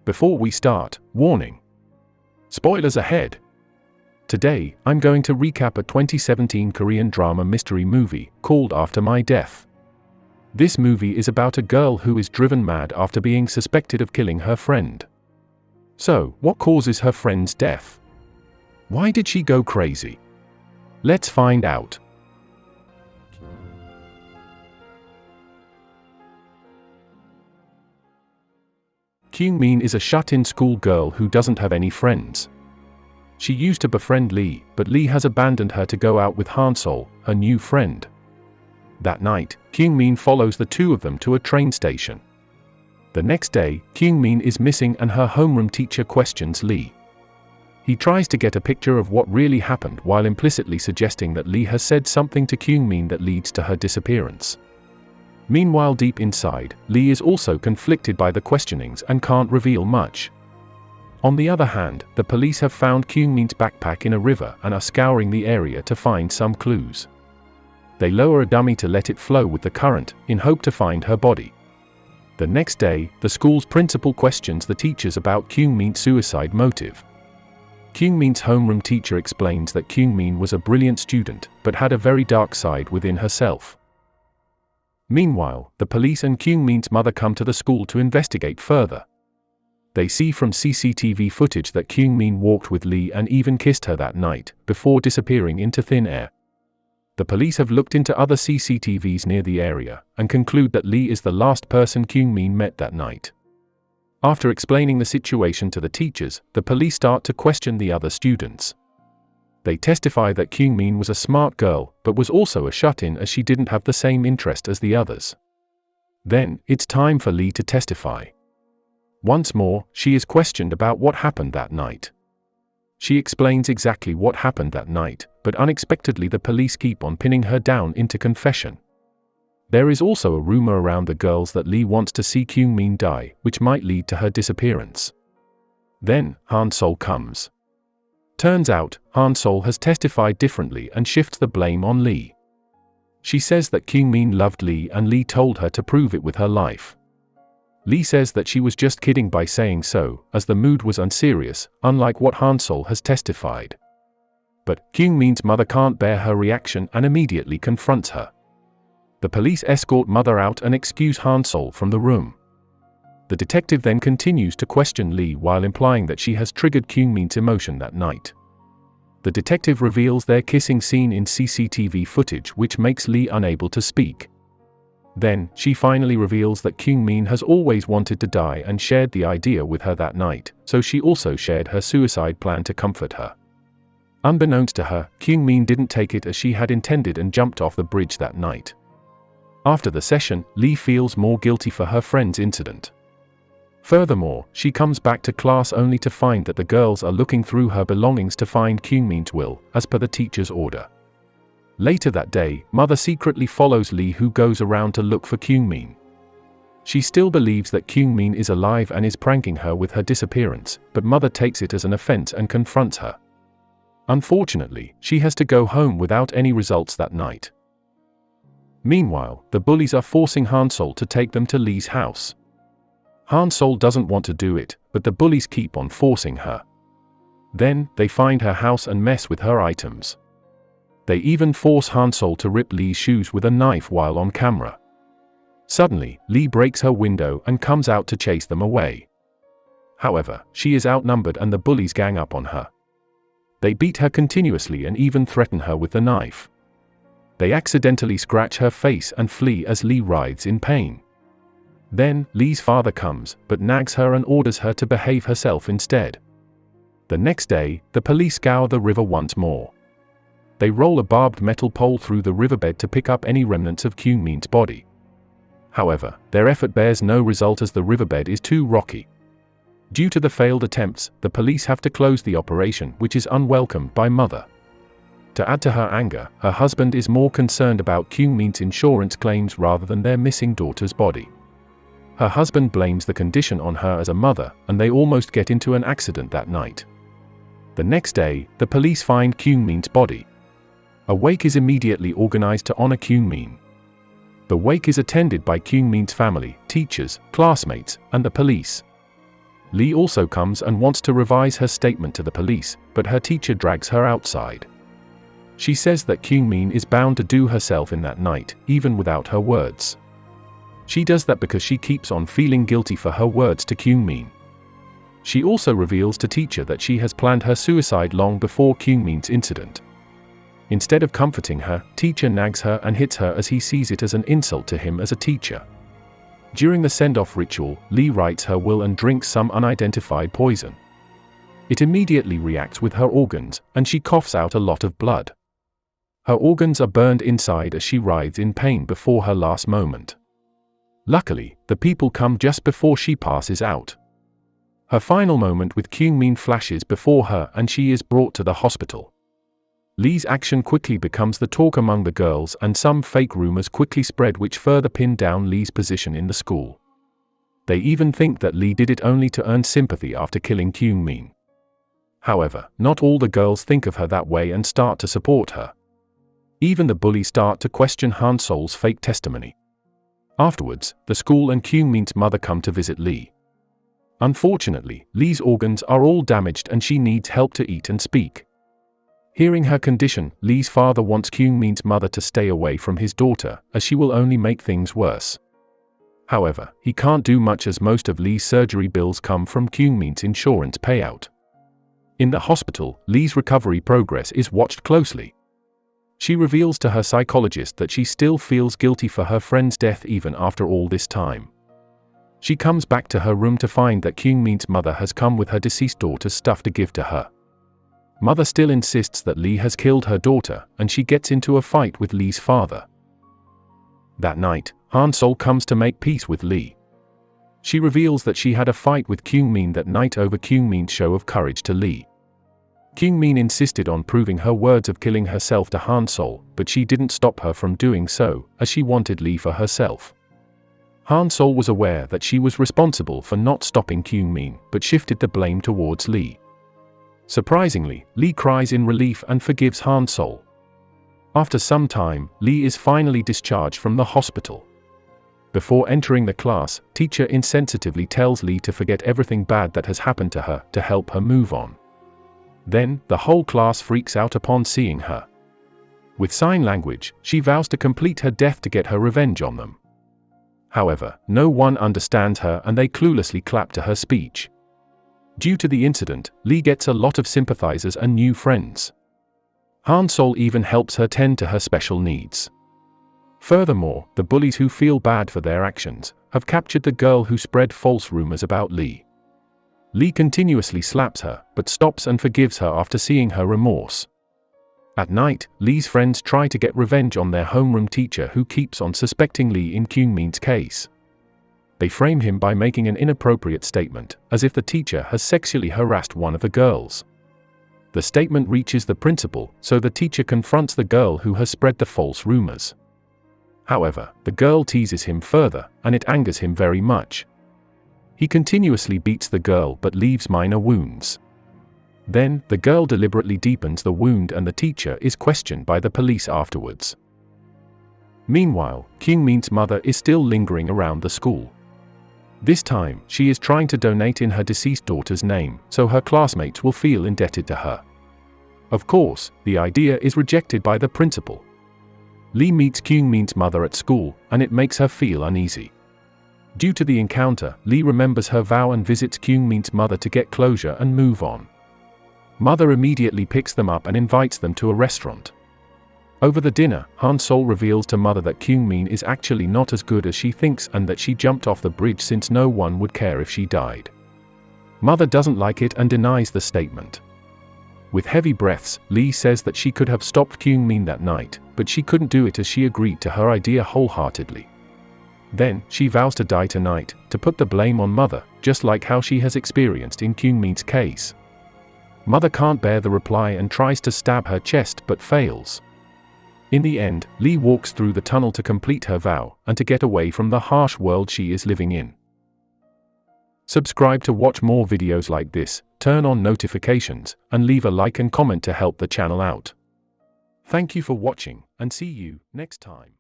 Before we start, warning. Spoilers ahead. Today, I'm going to recap a 2017 Korean drama mystery movie called After My Death. This movie is about a girl who is driven mad after being suspected of killing her friend. So, what causes her friend's death? Why did she go crazy? Let's find out. Kyung-min is a shut-in school girl who doesn't have any friends. She used to befriend Lee, but Lee has abandoned her to go out with Han-sol, her new friend. That night, Kyung-min follows the two of them to a train station. The next day, Kyung-min is missing and her homeroom teacher questions Lee. He tries to get a picture of what really happened while implicitly suggesting that Lee has said something to Kyung-min that leads to her disappearance. Meanwhile, deep inside, Lee is also conflicted by the questionings and can't reveal much. On the other hand, the police have found Kyung-min's backpack in a river and are scouring the area to find some clues. They lower a dummy to let it flow with the current, in hope to find her body. The next day, the school's principal questions the teachers about Kyung-min's suicide motive. Kyung-min's homeroom teacher explains that Kyung-min was a brilliant student, but had a very dark side within herself. Meanwhile, the police and Kyung-min's mother come to the school to investigate further. They see from CCTV footage that Kyung-min walked with Lee and even kissed her that night, before disappearing into thin air. The police have looked into other CCTVs near the area, and conclude that Lee is the last person Kyung-min met that night. After explaining the situation to the teachers, the police start to question the other students. They testify that Kyung-min was a smart girl, but was also a shut-in as she didn't have the same interest as the others. Then, it's time for Lee to testify. Once more, she is questioned about what happened that night. She explains exactly what happened that night, but unexpectedly the police keep on pinning her down into confession. There is also a rumor around the girls that Lee wants to see Kyung-min die, which might lead to her disappearance. Then, Han-sol comes. Turns out, Han-sol has testified differently and shifts the blame on Lee. She says that Kyung-min loved Lee and Lee told her to prove it with her life. Lee says that she was just kidding by saying so, as the mood was unserious, unlike what Han-sol has testified. But Kyung-min's mother can't bear her reaction and immediately confronts her. The police escort mother out and excuse Han-sol from the room. The detective then continues to question Lee while implying that she has triggered Kyung-min's emotion that night. The detective reveals their kissing scene in CCTV footage, which makes Lee unable to speak. Then, she finally reveals that Kyung-min has always wanted to die and shared the idea with her that night, so she also shared her suicide plan to comfort her. Unbeknownst to her, Kyung-min didn't take it as she had intended and jumped off the bridge that night. After the session, Lee feels more guilty for her friend's incident. Furthermore, she comes back to class only to find that the girls are looking through her belongings to find Kyung-min's will, as per the teacher's order. Later that day, mother secretly follows Lee, who goes around to look for Kyung-min. She still believes that Kyung-min is alive and is pranking her with her disappearance, but mother takes it as an offense and confronts her. Unfortunately, she has to go home without any results that night. Meanwhile, the bullies are forcing Han-sol to take them to Lee's house. Han-sol doesn't want to do it, but the bullies keep on forcing her. Then, they find her house and mess with her items. They even force Han-sol to rip Lee's shoes with a knife while on camera. Suddenly, Lee breaks her window and comes out to chase them away. However, she is outnumbered and the bullies gang up on her. They beat her continuously and even threaten her with the knife. They accidentally scratch her face and flee as Lee writhes in pain. Then, Lee's father comes, but nags her and orders her to behave herself instead. The next day, the police scour the river once more. They roll a barbed metal pole through the riverbed to pick up any remnants of Kyung-min's body. However, their effort bears no result as the riverbed is too rocky. Due to the failed attempts, the police have to close the operation, which is unwelcomed by mother. To add to her anger, her husband is more concerned about Kyung-min's insurance claims rather than their missing daughter's body. Her husband blames the condition on her as a mother, and they almost get into an accident that night. The next day, the police find Kyung-min's body. A wake is immediately organized to honor Kyung-min. The wake is attended by Kyung-min's family, teachers, classmates, and the police. Lee also comes and wants to revise her statement to the police, but her teacher drags her outside. She says that Kyungmin is bound to do herself in that night, even without her words. She does that because she keeps on feeling guilty for her words to Kyungmin. She also reveals to teacher that she has planned her suicide long before Kyungmin's incident. Instead of comforting her, teacher nags her and hits her as he sees it as an insult to him as a teacher. During the send-off ritual, Lee writes her will and drinks some unidentified poison. It immediately reacts with her organs, and she coughs out a lot of blood. Her organs are burned inside as she writhes in pain before her last moment. Luckily, the people come just before she passes out. Her final moment with Kyungmin flashes before her and she is brought to the hospital. Lee's action quickly becomes the talk among the girls, and some fake rumors quickly spread which further pin down Lee's position in the school. They even think that Lee did it only to earn sympathy after killing Kyungmin. However, not all the girls think of her that way and start to support her. Even the bullies start to question Han Sol's fake testimony. Afterwards, the school and Kyungmin's mother come to visit Lee. Unfortunately, Lee's organs are all damaged and she needs help to eat and speak. Hearing her condition, Lee's father wants Kyungmin's mother to stay away from his daughter, as she will only make things worse. However, he can't do much as most of Lee's surgery bills come from Kyungmin's insurance payout. In the hospital, Lee's recovery progress is watched closely. She reveals to her psychologist that she still feels guilty for her friend's death even after all this time. She comes back to her room to find that Kyungmin's mother has come with her deceased daughter's stuff to give to her. Mother still insists that Lee has killed her daughter, and she gets into a fight with Lee's father. That night, Han Sol comes to make peace with Lee. She reveals that she had a fight with Kyungmin that night over Kyungmin's show of courage to Lee. Kyungmin insisted on proving her words of killing herself to Han Sol, but she didn't stop her from doing so, as she wanted Lee for herself. Han Sol was aware that she was responsible for not stopping Kyungmin, but shifted the blame towards Lee. Surprisingly, Lee cries in relief and forgives Han Sol. After some time, Lee is finally discharged from the hospital. Before entering the class, teacher insensitively tells Lee to forget everything bad that has happened to her to help her move on. Then, the whole class freaks out upon seeing her. With sign language, she vows to complete her death to get her revenge on them. However, no one understands her and they cluelessly clap to her speech. Due to the incident, Lee gets a lot of sympathizers and new friends. Han Sol even helps her tend to her special needs. Furthermore, the bullies who feel bad for their actions have captured the girl who spread false rumors about Lee. Lee continuously slaps her, but stops and forgives her after seeing her remorse. At night, Lee's friends try to get revenge on their homeroom teacher who keeps on suspecting Lee in Kyungmin's case. They frame him by making an inappropriate statement, as if the teacher has sexually harassed one of the girls. The statement reaches the principal, so the teacher confronts the girl who has spread the false rumors. However, the girl teases him further, and it angers him very much. He continuously beats the girl but leaves minor wounds. Then, the girl deliberately deepens the wound and the teacher is questioned by the police afterwards. Meanwhile, Kyungmin's mother is still lingering around the school. This time, she is trying to donate in her deceased daughter's name, so her classmates will feel indebted to her. Of course, the idea is rejected by the principal. Lee meets Kyungmin's mother at school, and it makes her feel uneasy. Due to the encounter, Lee remembers her vow and visits Kyungmin's mother to get closure and move on. Mother immediately picks them up and invites them to a restaurant. Over the dinner, Han Sol reveals to mother that Kyungmin is actually not as good as she thinks and that she jumped off the bridge since no one would care if she died. Mother doesn't like it and denies the statement. With heavy breaths, Lee says that she could have stopped Kyungmin that night, but she couldn't do it as she agreed to her idea wholeheartedly. Then, she vows to die tonight, to put the blame on mother, just like how she has experienced in Kyungmin's case. Mother can't bear the reply and tries to stab her chest but fails. In the end, Lee walks through the tunnel to complete her vow, and to get away from the harsh world she is living in. Subscribe to watch more videos like this, turn on notifications, and leave a like and comment to help the channel out. Thank you for watching, and see you next time.